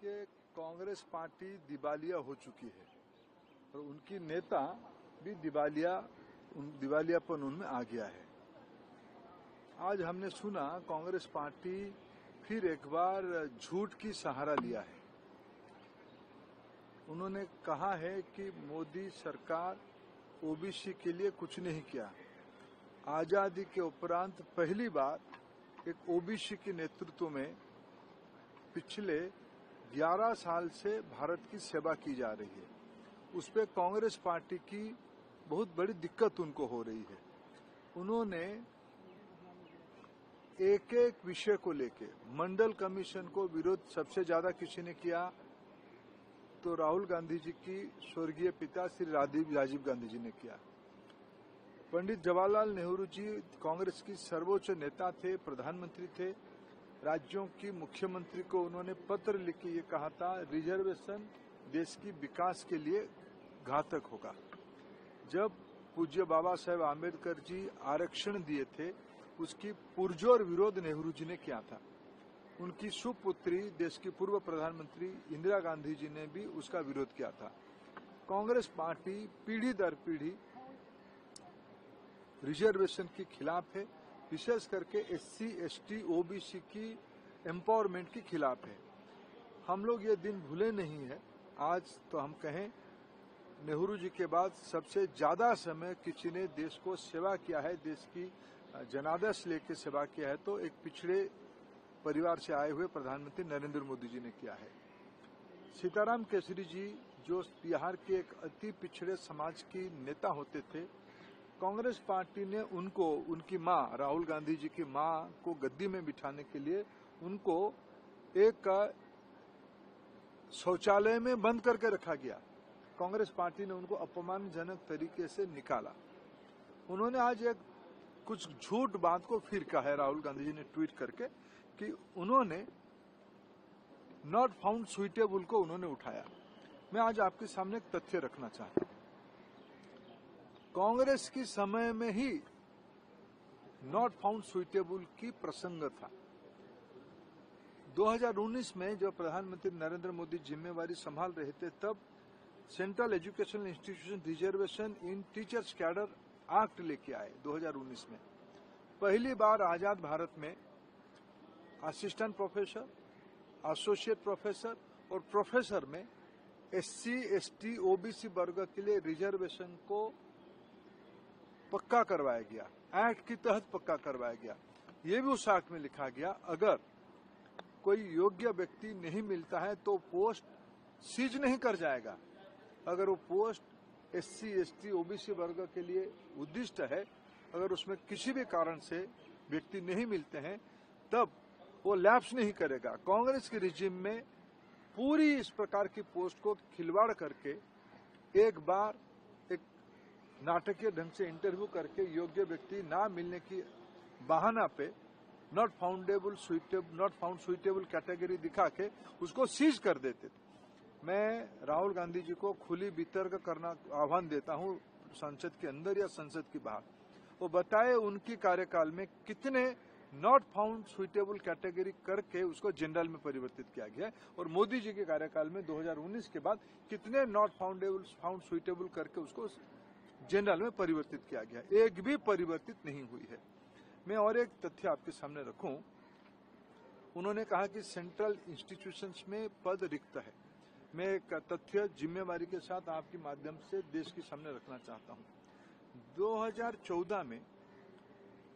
देखिए, कांग्रेस पार्टी दिवालिया हो चुकी है और उनकी नेता भी दिवालियापन उनमें आ गया है। आज हमने सुना कांग्रेस पार्टी फिर एक बार झूठ की सहारा लिया है। उन्होंने कहा है कि मोदी सरकार ओबीसी के लिए कुछ नहीं किया। आजादी के उपरांत पहली बार एक ओबीसी के नेतृत्व में पिछले 11 साल से भारत की सेवा की जा रही है। उस पर कांग्रेस पार्टी की बहुत बड़ी दिक्कत उनको हो रही है। उन्होंने एक एक विषय को लेके मंडल कमीशन को विरोध सबसे ज्यादा किसी ने किया तो राहुल गांधी जी की स्वर्गीय पिता श्री राजीव गांधी जी ने किया। पंडित जवाहरलाल नेहरू जी कांग्रेस की सर्वोच्च नेता थे, प्रधानमंत्री थे। राज्यों की मुख्यमंत्री को उन्होंने पत्र लिख के ये कहा था, रिजर्वेशन देश की विकास के लिए घातक होगा। जब पूज्य बाबा साहेब आम्बेडकर जी आरक्षण दिए थे, उसकी पुरजोर विरोध नेहरू जी ने किया था। उनकी सुपुत्री देश की पूर्व प्रधानमंत्री इंदिरा गांधी जी ने भी उसका विरोध किया था। कांग्रेस पार्टी पीढ़ी दर पीढ़ी रिजर्वेशन के खिलाफ है, विशेष करके एससी, एसटी, ओबीसी की एम्पावरमेंट के खिलाफ है। हम लोग ये दिन भूले नहीं है। आज तो हम कहें नेहरू जी के बाद सबसे ज्यादा समय किसी ने देश को सेवा किया है, देश की जनादेश लेके सेवा किया है तो एक पिछड़े परिवार से आए हुए प्रधानमंत्री नरेंद्र मोदी जी ने किया है। सीताराम केसरी जी जो बिहार के एक अति पिछड़े समाज की नेता होते थे, कांग्रेस पार्टी ने उनको, उनकी मां राहुल गांधी जी की मां को गद्दी में बिठाने के लिए उनको एक शौचालय में बंद करके रखा गया। कांग्रेस पार्टी ने उनको अपमानजनक तरीके से निकाला। उन्होंने आज एक कुछ झूठ बात को फिर कहा है राहुल गांधी जी ने ट्वीट करके कि उन्होंने नॉट फाउंड सुइटेबल को उन्होंने उठाया। मैं आज आपके सामने एक तथ्य रखना चाहता हूं। कांग्रेस की समय में ही नॉट फाउंड सुइटेबल की प्रसंग था। 2019 में जब प्रधानमंत्री नरेंद्र मोदी जिम्मेवारी संभाल रहे थे, तब सेंट्रल एजुकेशनल इंस्टीट्यूशन रिजर्वेशन इन टीचर्स कैडर एक्ट लेके आए 2019 में। पहली बार आजाद भारत में असिस्टेंट प्रोफेसर, एसोसिएट प्रोफेसर और प्रोफेसर में एससी, एसटी, ओबीसी वर्ग के लिए रिजर्वेशन को पक्का करवाया गया। एक्ट के तहत पक्का करवाया गया। ये भी उस एक्ट में लिखा गया, अगर कोई योग्य व्यक्ति नहीं मिलता है तो पोस्ट सीज नहीं कर जाएगा। अगर वो पोस्ट एससी, एसटी, ओबीसी वर्ग के लिए उद्दिष्ट है, अगर उसमें किसी भी कारण से व्यक्ति नहीं मिलते हैं, तब वो लैप्स नहीं करेगा। कांग्रेस के रिजिम में पूरी इस प्रकार की पोस्ट को खिलवाड़ करके एक बार एक नाटकीय ढंग से इंटरव्यू करके योग्य व्यक्ति ना मिलने की बहाना पे नॉट फाउंड सुइटेबल कैटेगरी दिखा के उसको सीज कर देते थे। मैं राहुल गांधी जी को खुली वितर्क करना आह्वान देता हूं, संसद के अंदर या संसद के बाहर। वो बताए उनकी कार्यकाल में कितने नॉट फाउंड सुइटेबल कैटेगरी करके उसको जनरल में परिवर्तित किया गया है, और मोदी जी के कार्यकाल में 2019 के बाद कितने नॉट फाउंड सुइटेबल करके उसको जनरल में परिवर्तित किया गया। एक भी परिवर्तित नहीं हुई है। मैं और एक तथ्य आपके सामने रखूं। उन्होंने कहा कि सेंट्रल इंस्टीट्यूशंस में पद रिक्त है। मैं एक तथ्य जिम्मेवारी के साथ आपके माध्यम से देश के सामने रखना चाहता हूं। 2014 में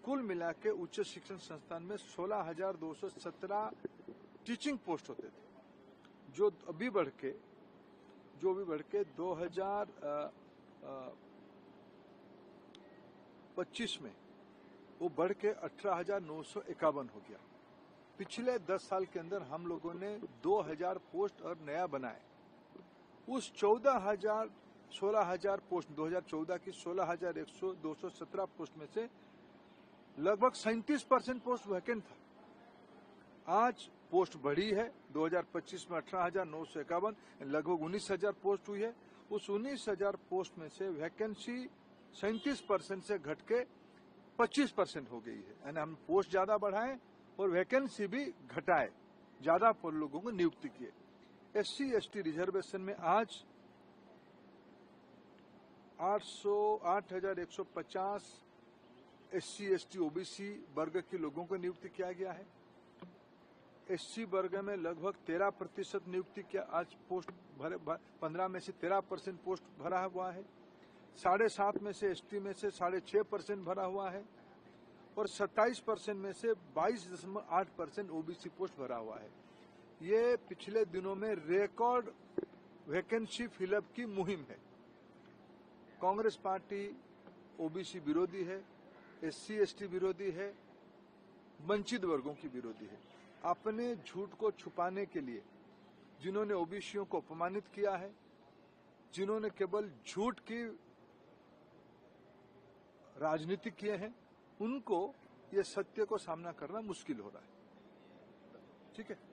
कुल मिला के उच्च शिक्षण संस्थान में 16,217 टीचिंग पोस्ट होते थे, जो अभी बढ़ के 2025 में वो बढ़ के 18,951 हो गया। पिछले 10 साल के अंदर हम लोगों ने 2,000 पोस्ट और नया बनाए। उस 16,000 पोस्ट 2014 की 16,217 पोस्ट में से लगभग 37% पोस्ट वैकेंट था। आज पोस्ट बढ़ी है। 2025 में 18,951, लगभग 19,000 पोस्ट हुई है। उस 19,000 पोस्ट में से वैकेंसी 37% से घट के 25% हो गई है। यानी हम पोस्ट ज्यादा बढ़ाए और वैकेंसी भी घटाए, ज्यादा लोगों को नियुक्ति किए। SC/ST रिजर्वेशन में आज 8,150 SC/ST OBC वर्ग के लोगों को नियुक्ति किया गया है। SC वर्ग में लगभग 13% नियुक्ति किया, आज पोस्ट भरे 15 में से 13% पोस्ट भरा हुआ है। 7.5% में से ST में से 6.5% भरा हुआ है और 27% में से 22.8% OBC पोस्ट भरा हुआ है। ये पिछले दिनों में रिकॉर्ड वैकेंसी फिलअप की मुहिम है। कांग्रेस पार्टी OBC विरोधी है, SC/ST विरोधी है, वंचित वर्गों की विरोधी है। अपने झूठ को छुपाने के लिए जिन्होंने OBCयों को अपमानित किया है, जिन्होंने केवल झूठ की राजनीति किए हैं, उनको ये सत्य को सामना करना मुश्किल हो रहा है। ठीक है।